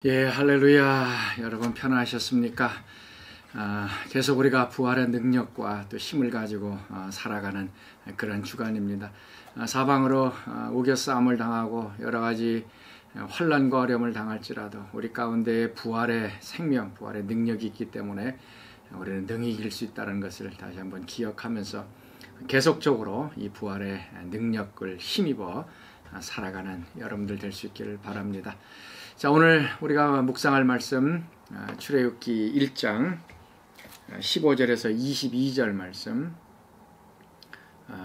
예, 할렐루야. 여러분 편안하셨습니까? 계속 우리가 부활의 능력과 또 힘을 가지고 살아가는 그런 주간입니다. 사방으로 우겨 싸움을 당하고 여러 가지 환난과 어려움을 당할지라도 우리 가운데 부활의 생명, 부활의 능력이 있기 때문에 우리는 능히 이길 수 있다는 것을 다시 한번 기억하면서 계속적으로 이 부활의 능력을 힘입어 살아가는 여러분들 될 수 있기를 바랍니다. 자, 오늘 우리가 묵상할 말씀 출애굽기 1장 15절에서 22절 말씀,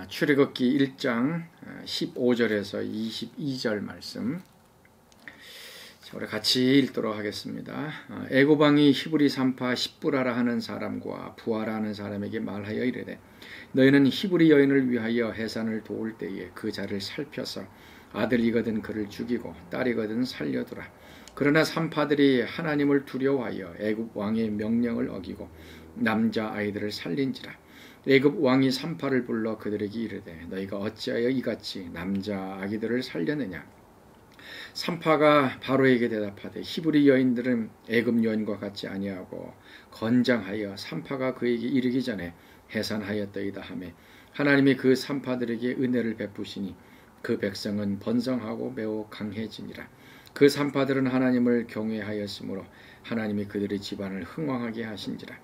출애굽기 1장 15절에서 22절 말씀, 자, 우리 같이 읽도록 하겠습니다. 애굽 왕이 히브리 산파 십부라라 하는 사람과 부하라 하는 사람에게 말하여 이르되, 너희는 히브리 여인을 위하여 해산을 도울 때에 그 자를 살펴서 아들이거든 그를 죽이고 딸이거든 살려두라. 그러나 산파들이 하나님을 두려워하여 애굽 왕의 명령을 어기고 남자 아이들을 살린지라. 애굽 왕이 산파를 불러 그들에게 이르되, 너희가 어찌하여 이같이 남자 아기들을 살렸느냐. 산파가 바로에게 대답하되, 히브리 여인들은 애굽 여인과 같지 아니하고 건장하여 산파가 그에게 이르기 전에 해산하였더이다 하며, 하나님이 그 산파들에게 은혜를 베푸시니 그 백성은 번성하고 매우 강해지니라. 그 산파들은 하나님을 경외하였으므로 하나님이 그들의 집안을 흥왕하게 하신지라.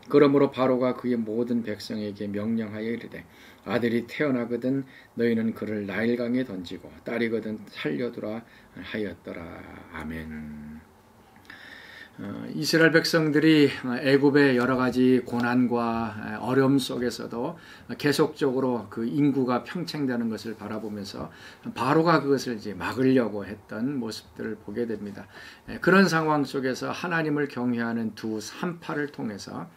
그러므로 바로가 그의 모든 백성에게 명령하여 이르되, 아들이 태어나거든 너희는 그를 나일강에 던지고 딸이거든 살려두라 하였더라. 아멘. 이스라엘 백성들이 애굽의 여러 가지 고난과 어려움 속에서도 계속적으로 그 인구가 평창되는 것을 바라보면서 바로가 그것을 이제 막으려고 했던 모습들을 보게 됩니다. 그런 상황 속에서 하나님을 경외하는 두 산파를 통해서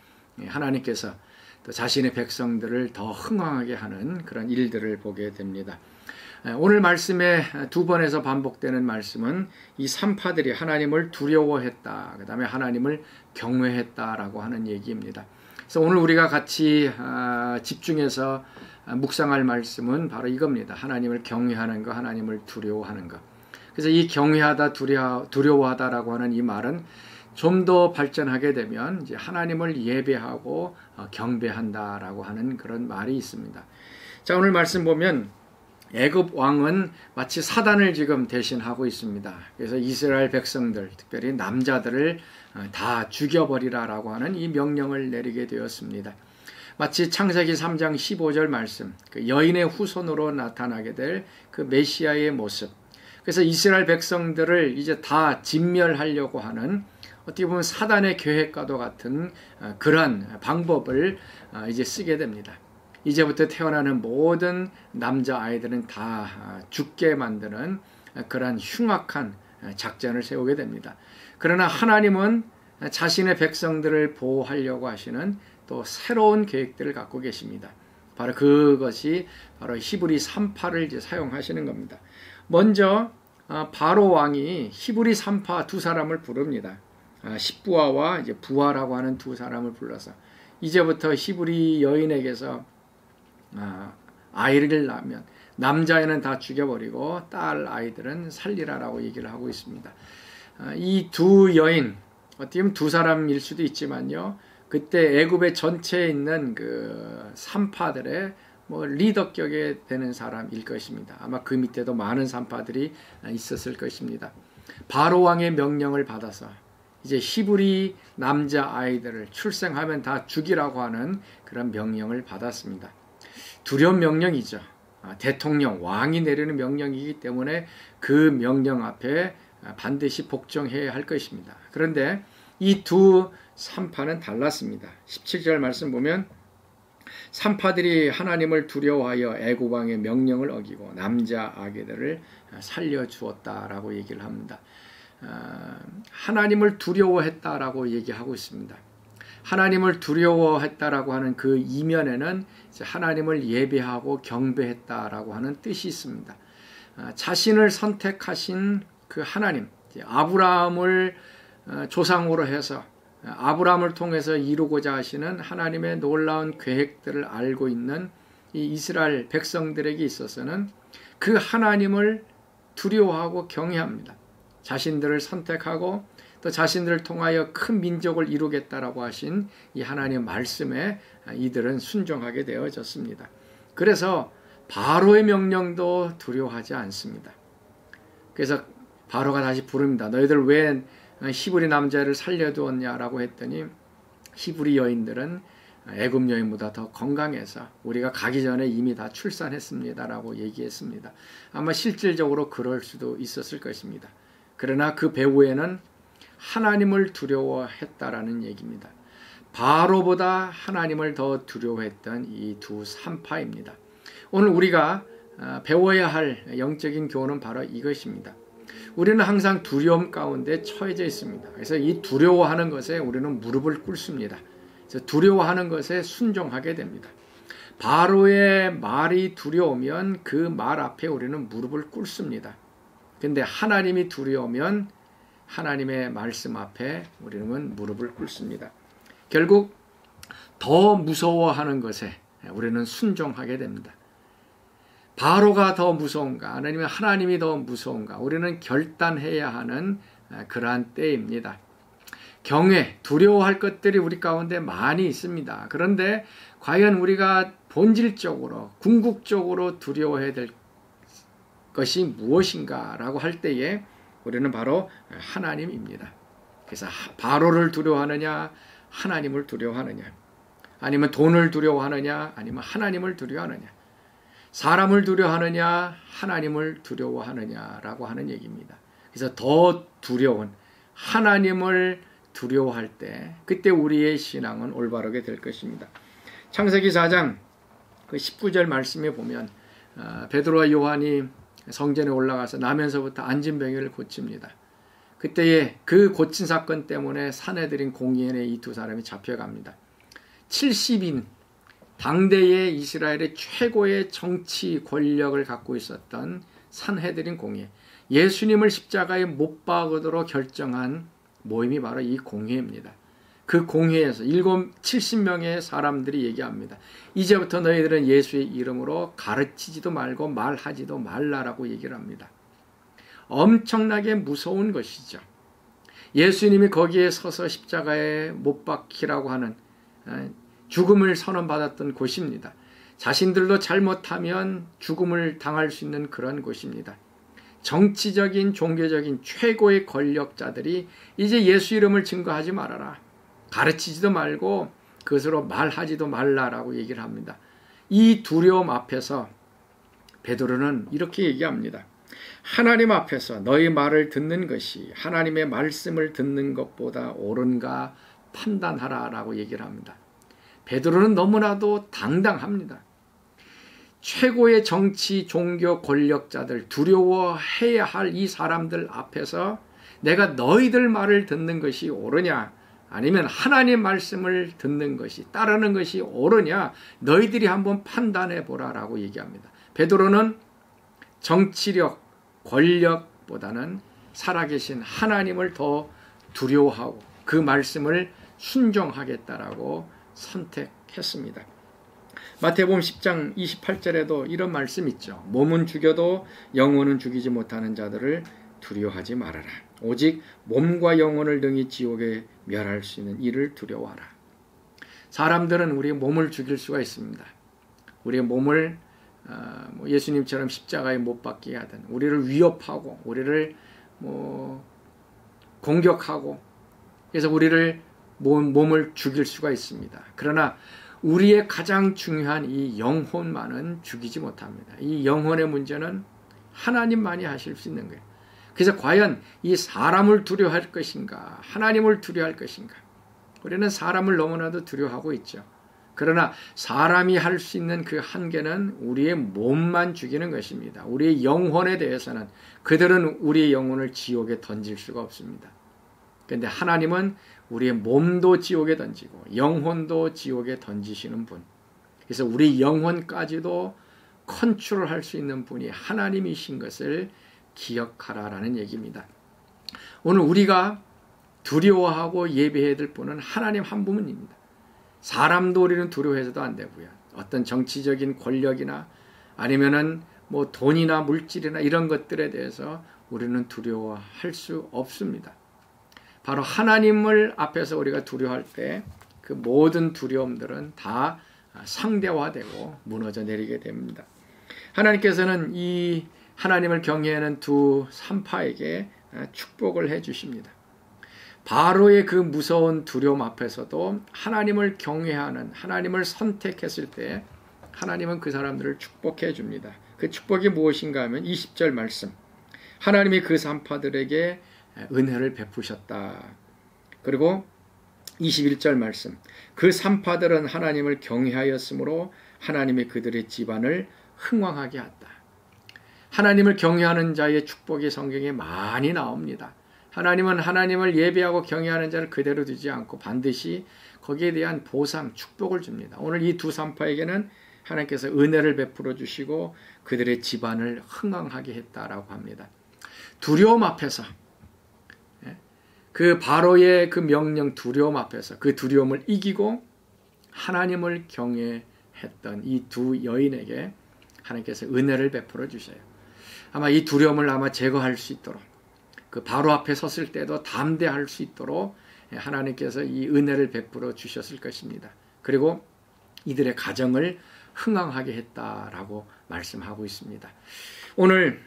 하나님께서 또 자신의 백성들을 더 흥왕하게 하는 그런 일들을 보게 됩니다. 오늘 말씀에 두 번에서 반복되는 말씀은 이 산파들이 하나님을 두려워했다, 그 다음에 하나님을 경외했다라고 하는 얘기입니다. 그래서 오늘 우리가 같이 집중해서 묵상할 말씀은 바로 이겁니다. 하나님을 경외하는 것, 하나님을 두려워하는 것. 그래서 이 경외하다, 두려워하다라고 하는 이 말은 좀 더 발전하게 되면 이제 하나님을 예배하고 경배한다라고 하는 그런 말이 있습니다. 자, 오늘 말씀 보면 애굽 왕은 마치 사단을 지금 대신하고 있습니다. 그래서 이스라엘 백성들, 특별히 남자들을 다 죽여버리라라고 하는 이 명령을 내리게 되었습니다. 마치 창세기 3장 15절 말씀, 그 여인의 후손으로 나타나게 될 그 메시아의 모습. 그래서 이스라엘 백성들을 이제 다 진멸하려고 하는 어떻게 보면 사단의 계획과도 같은 그러한 방법을 이제 쓰게 됩니다. 이제부터 태어나는 모든 남자 아이들은 다 죽게 만드는 그러한 흉악한 작전을 세우게 됩니다. 그러나 하나님은 자신의 백성들을 보호하려고 하시는 또 새로운 계획들을 갖고 계십니다. 바로 그것이 바로 히브리 산파를 이제 사용하시는 겁니다. 먼저 바로 왕이 히브리 산파 두 사람을 부릅니다. 십부아와 이제 부하라고 하는 두 사람을 불러서 이제부터 히브리 여인에게서 아이를 낳으면 남자애는 다 죽여버리고 딸 아이들은 살리라라고 얘기를 하고 있습니다. 이 두 여인, 어떻게 보면 두 사람일 수도 있지만요, 그때 애굽의 전체에 있는 그 산파들의 리더격에 되는 사람일 것입니다. 아마 그 밑에도 많은 산파들이 있었을 것입니다. 바로 왕의 명령을 받아서 이제 히브리 남자 아이들을 출생하면 다 죽이라고 하는 그런 명령을 받았습니다. 두려운 명령이죠. 대통령, 왕이 내리는 명령이기 때문에 그 명령 앞에 반드시 복종해야 할 것입니다. 그런데 이 두 산파는 달랐습니다. 17절 말씀 보면, 산파들이 하나님을 두려워하여 애굽 왕의 명령을 어기고 남자 아기들을 살려주었다라고 얘기를 합니다. 하나님을 두려워했다라고 얘기하고 있습니다. 하나님을 두려워했다라고 하는 그 이면에는 하나님을 예배하고 경배했다라고 하는 뜻이 있습니다. 자신을 선택하신 그 하나님, 아브라함을 조상으로 해서 아브라함을 통해서 이루고자 하시는 하나님의 놀라운 계획들을 알고 있는 이 이스라엘 백성들에게 있어서는 그 하나님을 두려워하고 경외합니다. 자신들을 선택하고 또 자신들을 통하여 큰 민족을 이루겠다라고 하신 이 하나님의 말씀에 이들은 순종하게 되어졌습니다. 그래서 바로의 명령도 두려워하지 않습니다. 그래서 바로가 다시 부릅니다. 너희들 왜 히브리 남자를 살려두었냐라고 했더니 히브리 여인들은 애굽 여인보다 더 건강해서 우리가 가기 전에 이미 다 출산했습니다라고 얘기했습니다. 아마 실질적으로 그럴 수도 있었을 것입니다. 그러나 그 배후에는 하나님을 두려워했다라는 얘기입니다. 바로보다 하나님을 더 두려워했던 이 두 산파입니다. 오늘 우리가 배워야 할 영적인 교훈은 바로 이것입니다. 우리는 항상 두려움 가운데 처해져 있습니다. 그래서 이 두려워하는 것에 우리는 무릎을 꿇습니다. 그래서 두려워하는 것에 순종하게 됩니다. 바로의 말이 두려우면 그 말 앞에 우리는 무릎을 꿇습니다. 근데 하나님이 두려우면 하나님의 말씀 앞에 우리는 무릎을 꿇습니다. 결국 더 무서워하는 것에 우리는 순종하게 됩니다. 바로가 더 무서운가 아니면 하나님이 더 무서운가 우리는 결단해야 하는 그러한 때입니다. 경외, 두려워할 것들이 우리 가운데 많이 있습니다. 그런데 과연 우리가 본질적으로 궁극적으로 두려워해야 될 것이 무엇인가 라고 할 때에 우리는 바로 하나님입니다. 그래서 바로를 두려워하느냐 하나님을 두려워하느냐 아니면 돈을 두려워하느냐 아니면 하나님을 두려워하느냐 사람을 두려워하느냐 하나님을 두려워하느냐라고 하는 얘기입니다. 그래서 더 두려운 하나님을 두려워할 때 그때 우리의 신앙은 올바르게 될 것입니다. 창세기 4장 그 19절 말씀에 보면 베드로와 요한이 성전에 올라가서 나면서부터 안진병이를 고칩니다. 그때에 그 고친 사건 때문에 사내들인 공의원에 이 두 사람이 잡혀갑니다. 70인 당대의 이스라엘의 최고의 정치 권력을 갖고 있었던 산헤드린 공회, 예수님을 십자가에 못 박으도록 결정한 모임이 바로 이 공회입니다. 그 공회에서 70명의 사람들이 얘기합니다. 이제부터 너희들은 예수의 이름으로 가르치지도 말고 말하지도 말라라고 얘기를 합니다. 엄청나게 무서운 것이죠. 예수님이 거기에 서서 십자가에 못 박히라고 하는 죽음을 선언받았던 곳입니다. 자신들도 잘못하면 죽음을 당할 수 있는 그런 곳입니다. 정치적인 종교적인 최고의 권력자들이 이제 예수 이름을 증거하지 말아라. 가르치지도 말고 그것으로 말하지도 말라라고 얘기를 합니다. 이 두려움 앞에서 베드로는 이렇게 얘기합니다. 하나님 앞에서 너희 말을 듣는 것이 하나님의 말씀을 듣는 것보다 옳은가 판단하라라고 얘기를 합니다. 베드로는 너무나도 당당합니다. 최고의 정치, 종교, 권력자들, 두려워해야 할 이 사람들 앞에서 내가 너희들 말을 듣는 것이 옳으냐 아니면 하나님 말씀을 듣는 것이 따르는 것이 옳으냐 너희들이 한번 판단해 보라라고 얘기합니다. 베드로는 정치력, 권력보다는 살아계신 하나님을 더 두려워하고 그 말씀을 순종하겠다라고 선택했습니다. 마태복음 10장 28절에도 이런 말씀 있죠. 몸은 죽여도 영혼은 죽이지 못하는 자들을 두려워하지 말아라. 오직 몸과 영혼을 능히 지옥에 멸할 수 있는 이를 두려워하라. 사람들은 우리의 몸을 죽일 수가 있습니다. 우리의 몸을 예수님처럼 십자가에 못 박게 하든 우리를 위협하고 우리를 공격하고 그래서 우리를 몸을 죽일 수가 있습니다. 그러나 우리의 가장 중요한 이 영혼만은 죽이지 못합니다. 이 영혼의 문제는 하나님만이 하실 수 있는 거예요. 그래서 과연 이 사람을 두려워할 것인가 하나님을 두려워할 것인가 우리는 사람을 너무나도 두려워하고 있죠. 그러나 사람이 할 수 있는 그 한계는 우리의 몸만 죽이는 것입니다. 우리의 영혼에 대해서는 그들은 우리의 영혼을 지옥에 던질 수가 없습니다. 그런데 하나님은 우리의 몸도 지옥에 던지고 영혼도 지옥에 던지시는 분. 그래서 우리 영혼까지도 컨트롤할 수 있는 분이 하나님이신 것을 기억하라라는 얘기입니다. 오늘 우리가 두려워하고 예배해야 될 분은 하나님 한 분입니다. 사람도 우리는 두려워해서도 안 되고요. 어떤 정치적인 권력이나 아니면은 돈이나 물질이나 이런 것들에 대해서 우리는 두려워할 수 없습니다. 바로 하나님을 앞에서 우리가 두려워할 때 그 모든 두려움들은 다 상대화되고 무너져 내리게 됩니다. 하나님께서는 이 하나님을 경외하는 두 산파에게 축복을 해 주십니다. 바로의 그 무서운 두려움 앞에서도 하나님을 경외하는, 하나님을 선택했을 때 하나님은 그 사람들을 축복해 줍니다. 그 축복이 무엇인가 하면 20절 말씀, 하나님이 그 산파들에게 은혜를 베푸셨다. 그리고 21절 말씀, 그 산파들은 하나님을 경외하였으므로 하나님이 그들의 집안을 흥왕하게 했다. 하나님을 경외하는 자의 축복이 성경에 많이 나옵니다. 하나님은 하나님을 예배하고 경외하는 자를 그대로 두지 않고 반드시 거기에 대한 보상, 축복을 줍니다. 오늘 이 두 산파에게는 하나님께서 은혜를 베풀어 주시고 그들의 집안을 흥왕하게 했다라고 합니다. 두려움 앞에서, 그 바로의 그 명령 두려움 앞에서 그 두려움을 이기고 하나님을 경외했던 이 두 여인에게 하나님께서 은혜를 베풀어 주셔요. 아마 이 두려움을 제거할 수 있도록, 그 바로 앞에 섰을 때도 담대할 수 있도록 하나님께서 이 은혜를 베풀어 주셨을 것입니다. 그리고 이들의 가정을 흥왕하게 했다라고 말씀하고 있습니다. 오늘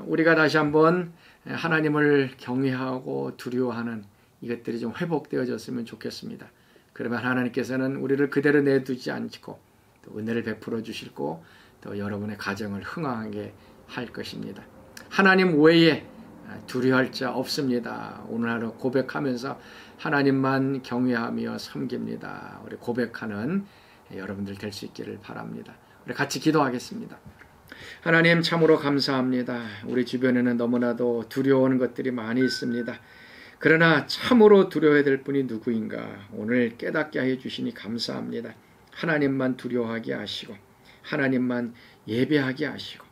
우리가 다시 한번 하나님을 경외하고 두려워하는 이것들이 좀 회복되어졌으면 좋겠습니다. 그러면 하나님께서는 우리를 그대로 내두지 않고 또 은혜를 베풀어 주시고 또 여러분의 가정을 흥왕하게 할 것입니다. 하나님 외에 두려워할 자 없습니다. 오늘 하루 고백하면서 하나님만 경외하며 섬깁니다. 우리 고백하는 여러분들 될 수 있기를 바랍니다. 우리 같이 기도하겠습니다. 하나님 참으로 감사합니다. 우리 주변에는 너무나도 두려워하는 것들이 많이 있습니다. 그러나 참으로 두려워해야 될 분이 누구인가 오늘 깨닫게 해 주시니 감사합니다. 하나님만 두려워하게 하시고 하나님만 예배하게 하시고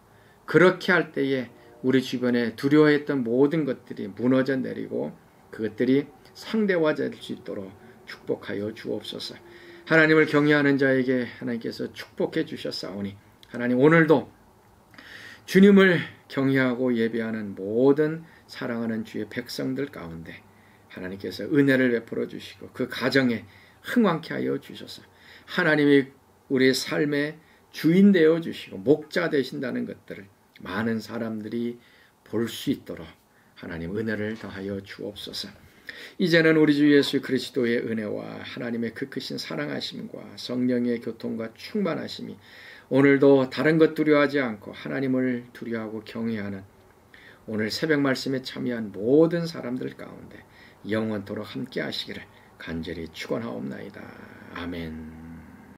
그렇게 할 때에 우리 주변에 두려워했던 모든 것들이 무너져 내리고 그것들이 상대화될 수 있도록 축복하여 주옵소서. 하나님을 경외하는 자에게 하나님께서 축복해 주셨사오니 하나님 오늘도 주님을 경외하고 예배하는 모든 사랑하는 주의 백성들 가운데 하나님께서 은혜를 베풀어 주시고 그 가정에 흥왕케 하여 주셔서 하나님이 우리의 삶의 주인 되어 주시고 목자 되신다는 것들을 많은 사람들이 볼 수 있도록 하나님 은혜를 더하여 주옵소서. 이제는 우리 주 예수 그리스도의 은혜와 하나님의 그 크신 사랑하심과 성령의 교통과 충만하심이 오늘도 다른 것 두려워하지 않고 하나님을 두려워하고 경외하는 오늘 새벽 말씀에 참여한 모든 사람들 가운데 영원토록 함께 하시기를 간절히 축원하옵나이다. 아멘.